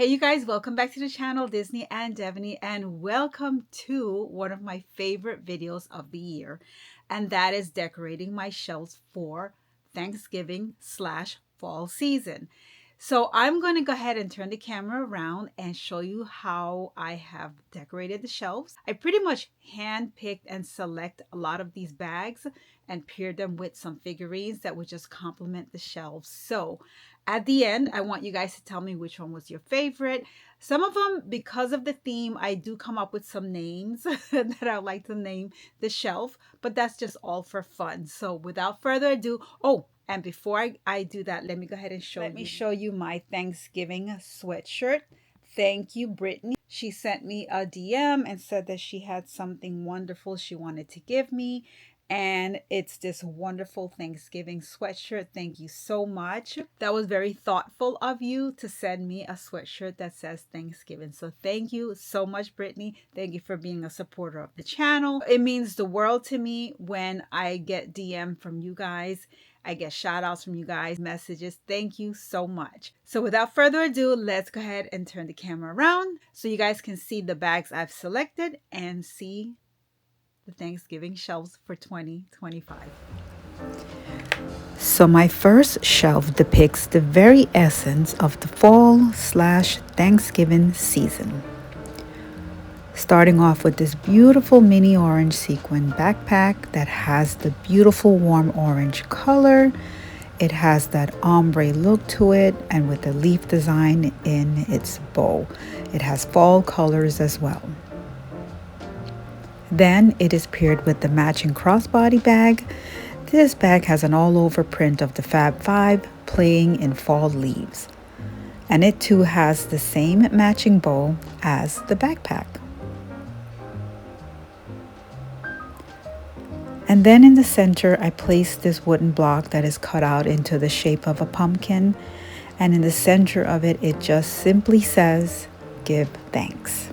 Hey you guys, welcome back to the channel, Disney and Devaney, and welcome to one of my favorite videos of the year, and that is decorating my shelves for Thanksgiving slash fall season. So I'm going to go ahead and turn the camera around and show you how I have decorated the shelves. I pretty much hand-picked and select a lot of these bags and paired them with some figurines that would just complement the shelves. So at the end, I want you guys to tell me which one was your favorite. Some of them, because of the theme, I do come up with some names that I like to name the shelf, but that's just all for fun. So without further ado, and before I do that, let me go ahead and show you my Thanksgiving sweatshirt. Thank you, Brittany. She sent me a DM and said that she had something wonderful she wanted to give me. And it's this wonderful Thanksgiving sweatshirt. Thank you so much. That was very thoughtful of you to send me a sweatshirt that says Thanksgiving. So thank you so much, Brittany. Thank you for being a supporter of the channel. It means the world to me when I get DM from you guys. I get shout outs from you guys, messages. Thank you so much. So without further ado, let's go ahead and turn the camera around so you guys can see the bags I've selected and see the Thanksgiving shelves for 2025. So my first shelf depicts the very essence of the fall slash Thanksgiving season. Starting off with this beautiful mini orange sequin backpack that has the beautiful warm orange color. It has that ombre look to it, and with the leaf design in its bow. It has fall colors as well. Then it is paired with the matching crossbody bag. This bag has an all-over print of the Fab Five playing in fall leaves. And it too has the same matching bow as the backpack. And then in the center, I placed this wooden block that is cut out into the shape of a pumpkin. And in the center of it, it just simply says, "Give thanks."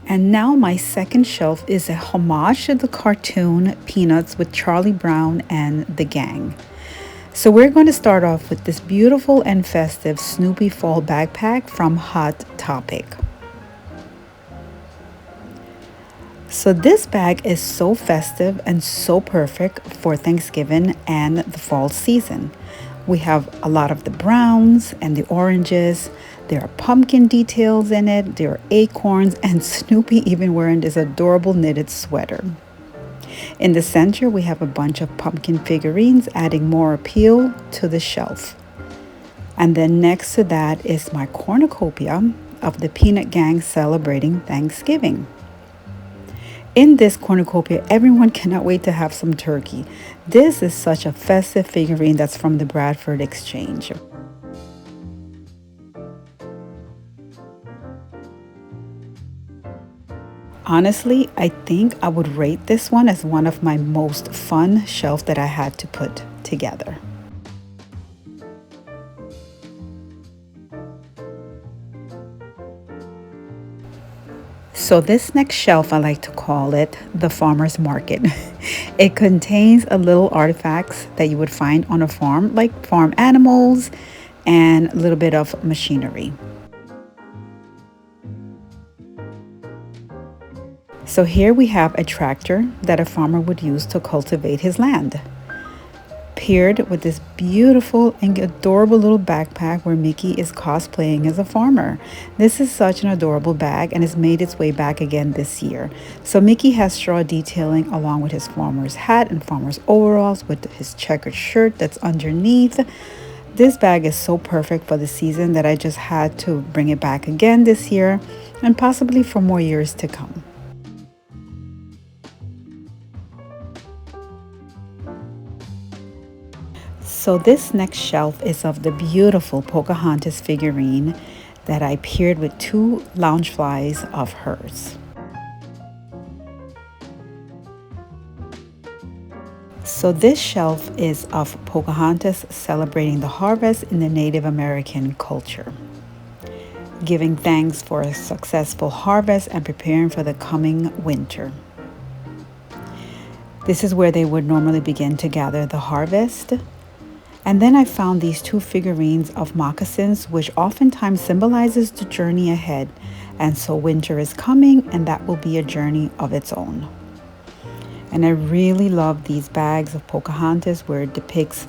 And now my second shelf is a homage to the cartoon Peanuts with Charlie Brown and the gang. So we're going to start off with this beautiful and festive Snoopy fall backpack from Hot Topic. So this bag is so festive and so perfect for Thanksgiving and the fall season. We have a lot of the browns and the oranges. There are pumpkin details in it. There are acorns, and Snoopy even wearing this adorable knitted sweater. In the center, we have a bunch of pumpkin figurines, adding more appeal to the shelf. And then next to that is my cornucopia of the Peanut Gang celebrating Thanksgiving. In this cornucopia, everyone cannot wait to have some turkey. This is such a festive figurine that's from the Bradford Exchange. Honestly, I think I would rate this one as one of my most fun shelves that I had to put together. So this next shelf, I like to call it the farmer's market. It contains a little artifacts that you would find on a farm, like farm animals and a little bit of machinery. So here we have a tractor that a farmer would use to cultivate his land, paired with this beautiful and adorable little backpack where Mickey is cosplaying as a farmer. This is such an adorable bag and has made its way back again this year. So Mickey has straw detailing along with his farmer's hat and farmer's overalls with his checkered shirt that's underneath. This bag is so perfect for the season that I just had to bring it back again this year and possibly for more years to come. So this next shelf is of the beautiful Pocahontas figurine that I paired with two loungeflies of hers. So this shelf is of Pocahontas celebrating the harvest in the Native American culture, giving thanks for a successful harvest and preparing for the coming winter. This is where they would normally begin to gather the harvest. And then I found these two figurines of moccasins, which oftentimes symbolizes the journey ahead. And so winter is coming, and that will be a journey of its own. And I really love these bags of Pocahontas where it depicts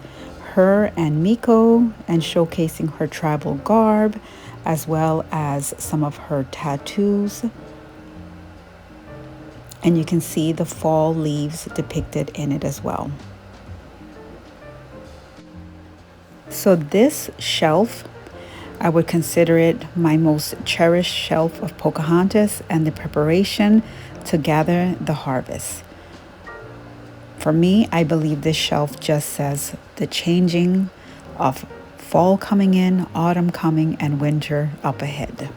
her and Miko and showcasing her tribal garb as well as some of her tattoos. And you can see the fall leaves depicted in it as well. So this shelf, I would consider it my most cherished shelf of Pocahontas and the preparation to gather the harvest. For me, I believe this shelf just says the changing of fall coming in, autumn coming, and winter up ahead.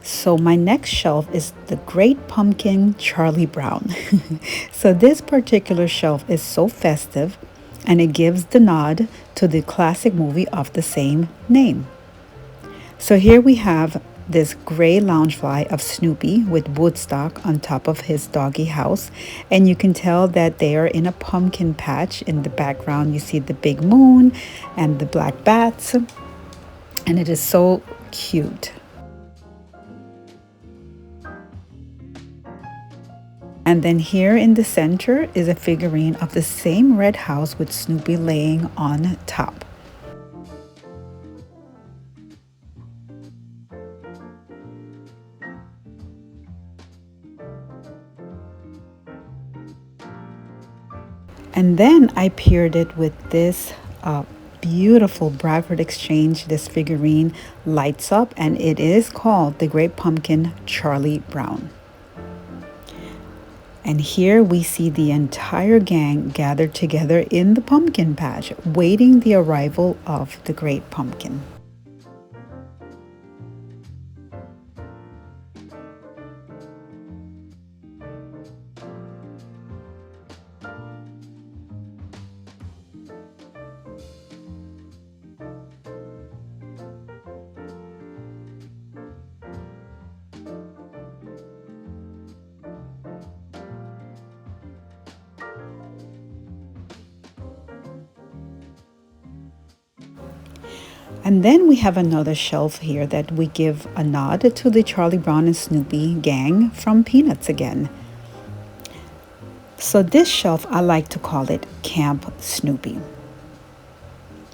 So my next shelf is the Great Pumpkin Charlie Brown. So this particular shelf is so festive, and it gives the nod to the classic movie of the same name. So here we have this gray loungefly of Snoopy with Woodstock on top of his doggy house, and you can tell that they are in a pumpkin patch. In the background you see the big moon and the black bats, and it is so cute. And then here in the center is a figurine of the same red house with Snoopy laying on top. And then I paired it with this beautiful Bradford Exchange. This figurine lights up, and it is called the Great Pumpkin Charlie Brown. And here we see the entire gang gathered together in the pumpkin patch, waiting the arrival of the Great Pumpkin. And then we have another shelf here that we give a nod to the Charlie Brown and Snoopy gang from Peanuts again. So this shelf, I like to call it Camp Snoopy.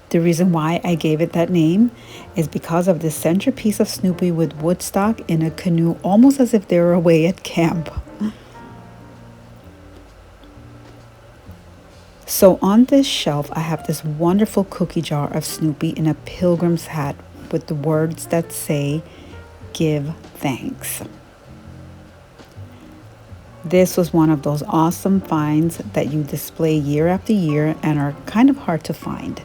The reason why I gave it that name is because of the centerpiece of Snoopy with Woodstock in a canoe, almost as if they were away at camp. So on this shelf, I have this wonderful cookie jar of Snoopy in a pilgrim's hat with the words that say, "Give thanks." This was one of those awesome finds that you display year after year and are kind of hard to find.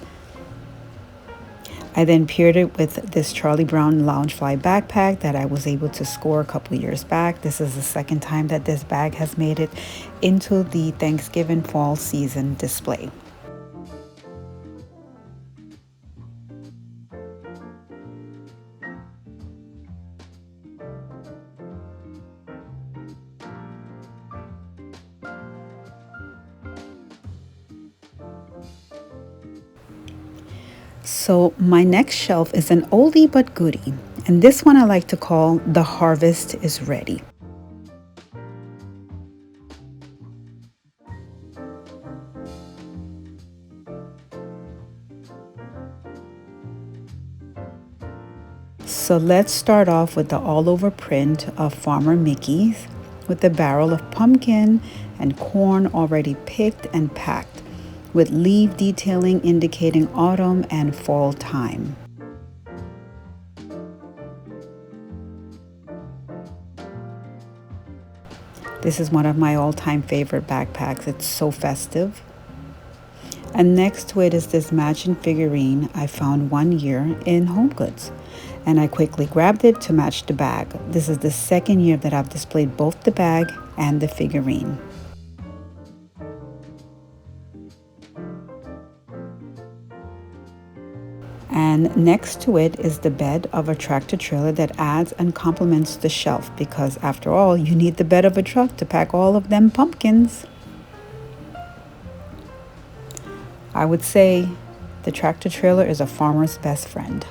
I then paired it with this Charlie Brown Loungefly backpack that I was able to score a couple years back. This is the second time that this bag has made it into the Thanksgiving fall season display. So my next shelf is an oldie but goodie, and this one I like to call The Harvest is Ready. So let's start off with the all-over print of Farmer Mickey's with the barrel of pumpkin and corn already picked and packed, with leaf detailing indicating autumn and fall time. This is one of my all-time favorite backpacks. It's so festive. And next to it is this matching figurine I found one year in HomeGoods, and I quickly grabbed it to match the bag. This is the second year that I've displayed both the bag and the figurine. And next to it is the bed of a tractor trailer that adds and complements the shelf because, after all, you need the bed of a truck to pack all of them pumpkins. I would say the tractor trailer is a farmer's best friend.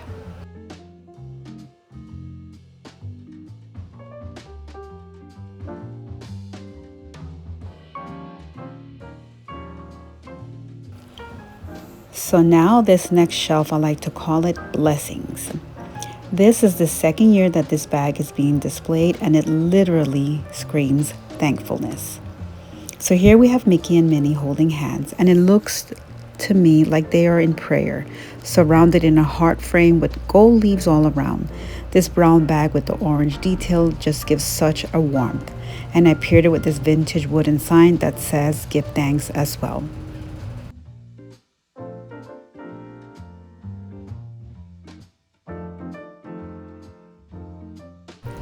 So now this next shelf, I like to call it Blessings. This is the second year that this bag is being displayed, and it literally screams thankfulness. So here we have Mickey and Minnie holding hands, and it looks to me like they are in prayer, surrounded in a heart frame with gold leaves all around. This brown bag with the orange detail just gives such a warmth, and I paired it with this vintage wooden sign that says give thanks as well.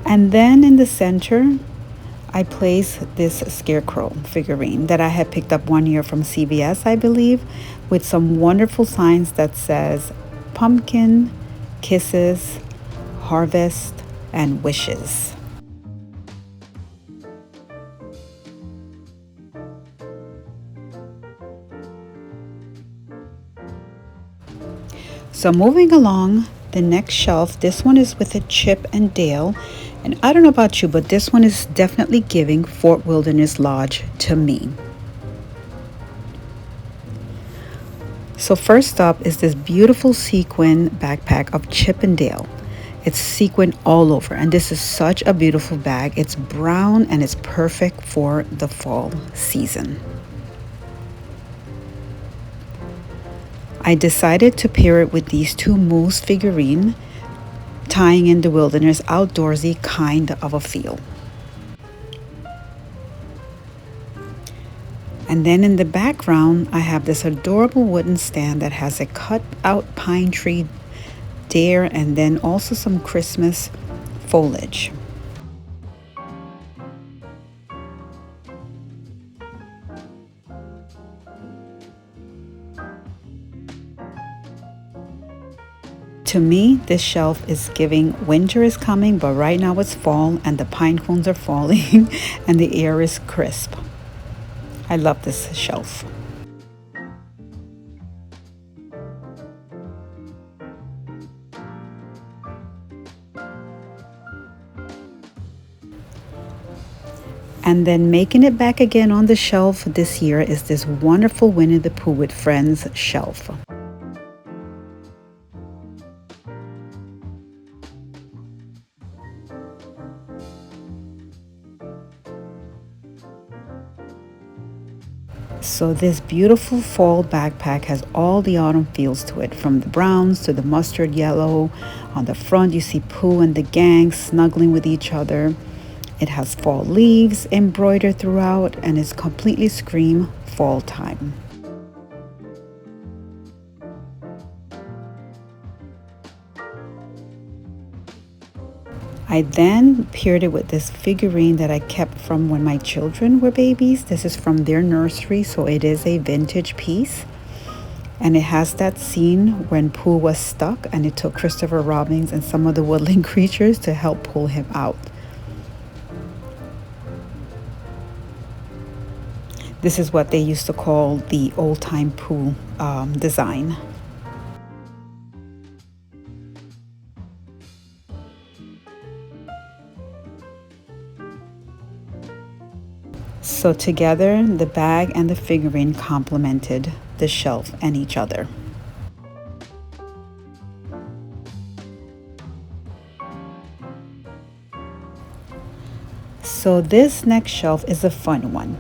And then in the center, I place this scarecrow figurine that I had picked up one year from CVS, I believe, with some wonderful signs that says pumpkin, kisses, harvest, and wishes. So moving along, the next shelf, this one is with a Chip and Dale. And I don't know about you, but this one is definitely giving Fort Wilderness Lodge to me. So first up is this beautiful sequin backpack of Chip and Dale. It's sequin all over, and this is such a beautiful bag. It's brown and it's perfect for the fall season. I decided to pair it with these two moose figurine, tying in the wilderness outdoorsy kind of a feel. And then in the background, I have this adorable wooden stand that has a cut out pine tree there, and then also some Christmas foliage. To me, this shelf is giving winter is coming, but right now it's fall and the pine cones are falling and the air is crisp. I love this shelf. And then making it back again on the shelf this year is this wonderful Winnie the Pooh with Friends shelf. So this beautiful fall backpack has all the autumn feels to it, from the browns to the mustard yellow. On the front you see Pooh and the gang snuggling with each other. It has fall leaves embroidered throughout, and it's completely scream fall time. I then paired it with this figurine that I kept from when my children were babies. This is from their nursery, so it is a vintage piece. And it has that scene when Pooh was stuck, and it took Christopher Robbins and some of the woodland creatures to help pull him out. This is what they used to call the old-time Pooh design. So together, the bag and the figurine complemented the shelf and each other. So this next shelf is a fun one.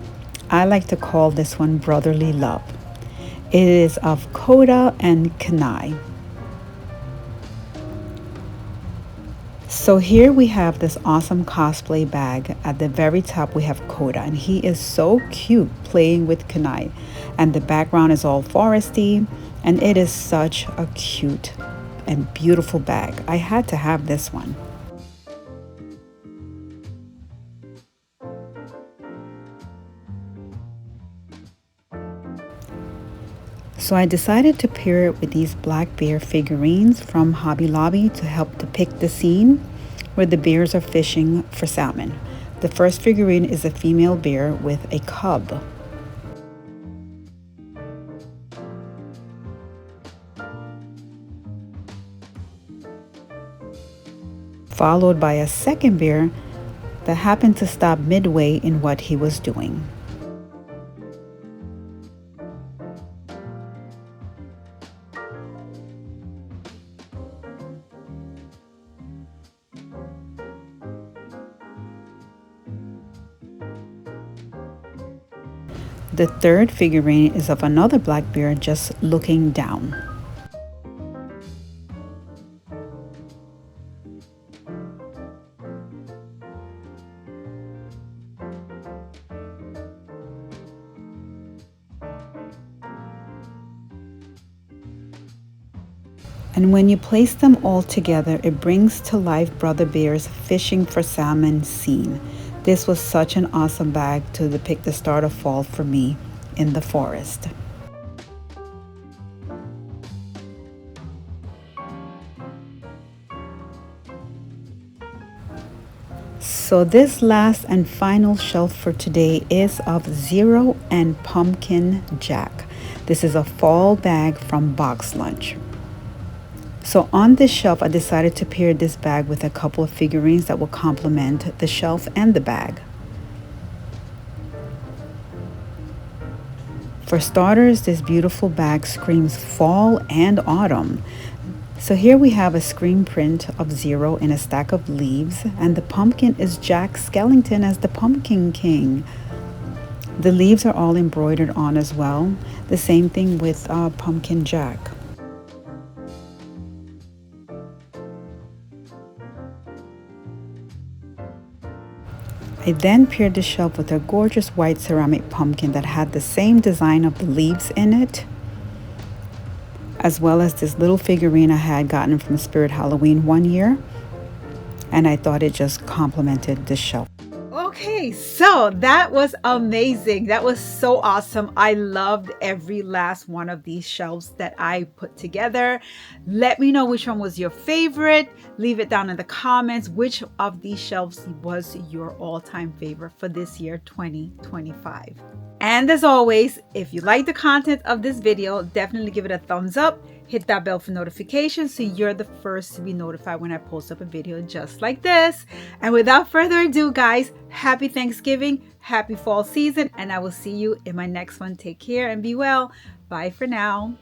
I like to call this one Brotherly Love. It is of Coda and Kenai. So here we have this awesome cosplay bag. At the very top we have Coda, and he is so cute playing with Kenai. And the background is all foresty, and it is such a cute and beautiful bag. I had to have this one. So I decided to pair it with these black bear figurines from Hobby Lobby to help depict the scene where the bears are fishing for salmon. The first figurine is a female bear with a cub. Followed by a second bear that happened to stop midway in what he was doing. The third figurine is of another black bear just looking down. And when you place them all together, it brings to life Brother Bear's fishing for salmon scene. This was such an awesome bag to depict the start of fall for me in the forest. So this last and final shelf for today is of Zero and Pumpkin Jack. This is a fall bag from Box Lunch. So on this shelf, I decided to pair this bag with a couple of figurines that will complement the shelf and the bag. For starters, this beautiful bag screams fall and autumn. So here we have a screen print of Zero in a stack of leaves, and the pumpkin is Jack Skellington as the Pumpkin King. The leaves are all embroidered on as well. The same thing with Pumpkin Jack. I then paired the shelf with a gorgeous white ceramic pumpkin that had the same design of the leaves in it, as well as this little figurine I had gotten from Spirit Halloween one year, and I thought it just complemented the shelf. Okay, so that was amazing. That was so awesome. I loved every last one of these shelves that I put together. Let me know which one was your favorite. Leave it down in the comments. Which of these shelves was your all-time favorite for this year, 2025? And as always, if you like the content of this video, definitely give it a thumbs up. Hit that bell for notifications so you're the first to be notified when I post up a video just like this. And without further ado, guys, happy Thanksgiving, happy fall season, and I will see you in my next one. Take care and be well. Bye for now.